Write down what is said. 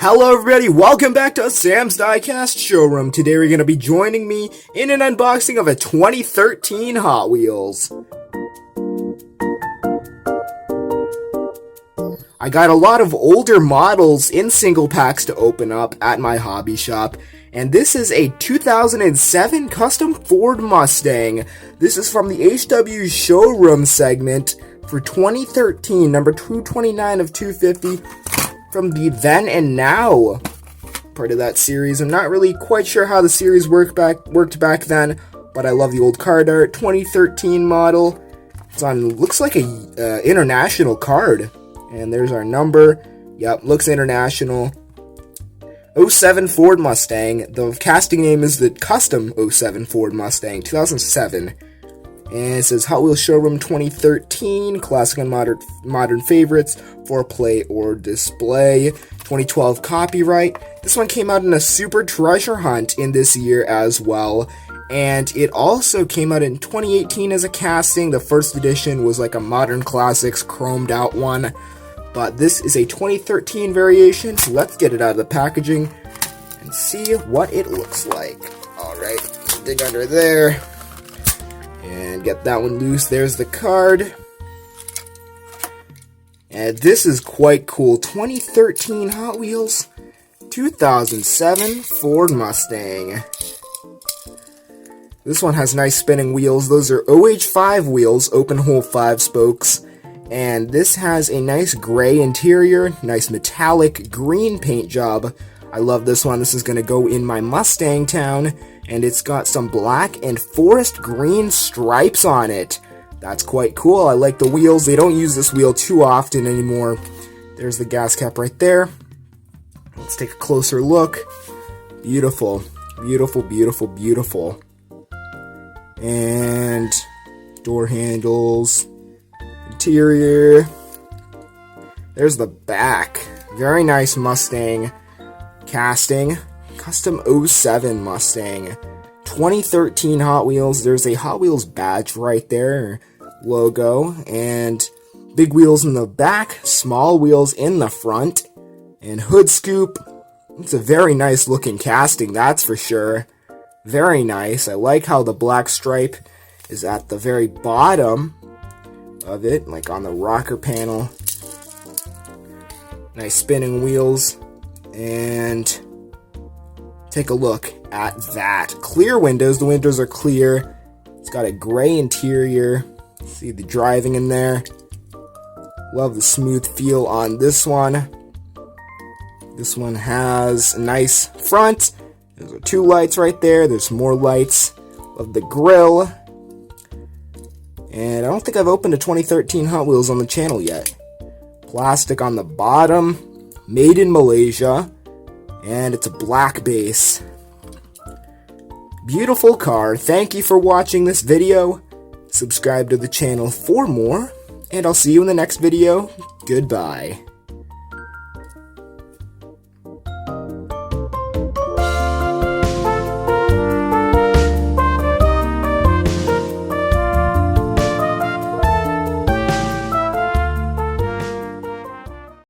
Hello everybody, welcome back to Sam's Diecast Showroom. Today we're going to be joining me in an unboxing of a 2013 Hot Wheels. I got a lot of older models in single packs to open up at my hobby shop, and this is a 2007 custom Ford Mustang. This is from the HW Showroom segment for 2013, number 229 of 250. From the Then and Now part of that series. I'm not really quite sure how the series worked back then, but I love the old card art. 2013 model. It's on, looks like a international card. And there's our number. Yep, looks international. 07 Ford Mustang. The casting name is the Custom 07 Ford Mustang, 2007. And it says Hot Wheels Showroom 2013, classic and modern favorites for play or display. 2012 copyright. This one came out in a super treasure hunt in this year as well. And it also came out in 2018 as a casting. The first edition was like a modern classics chromed out one. But this is a 2013 variation. So let's get it out of the packaging and see what it looks like. Alright, dig under there. And get that one loose. There's the card. And this is quite cool. 2013 Hot Wheels, 2007 Ford Mustang. This one has nice spinning wheels. Those are OH5 wheels, open hole 5 spokes. And this has a nice gray interior, nice metallic green paint job. I love this one. This is going to go in my Mustang town. And it's got some black and forest green stripes on it. That's quite cool. I like the wheels. They don't use this wheel too often anymore. There's the gas cap right there. Let's take a closer look. Beautiful. Beautiful, beautiful, beautiful. And door handles. Interior. There's the back. Very nice Mustang casting. Custom 07 Mustang. 2013 Hot Wheels. There's a Hot Wheels badge right there. Logo. And big wheels in the back. Small wheels in the front. And hood scoop. It's a very nice looking casting, that's for sure. Very nice. I like how the black stripe is at the very bottom of it. Like on the rocker panel. Nice spinning wheels. And take a look at that. Clear windows. The windows are clear. It's got a gray interior. See the driving in there. Love the smooth feel on this one. This one has a nice front. There's 2 lights right there. There's more lights. Love the grill. And I don't think I've opened a 2013 Hot Wheels on the channel yet. Plastic on the bottom. Made in Malaysia. And it's a black base. Beautiful car. Thank you for watching this video. Subscribe to the channel for more. And I'll see you in the next video. Goodbye.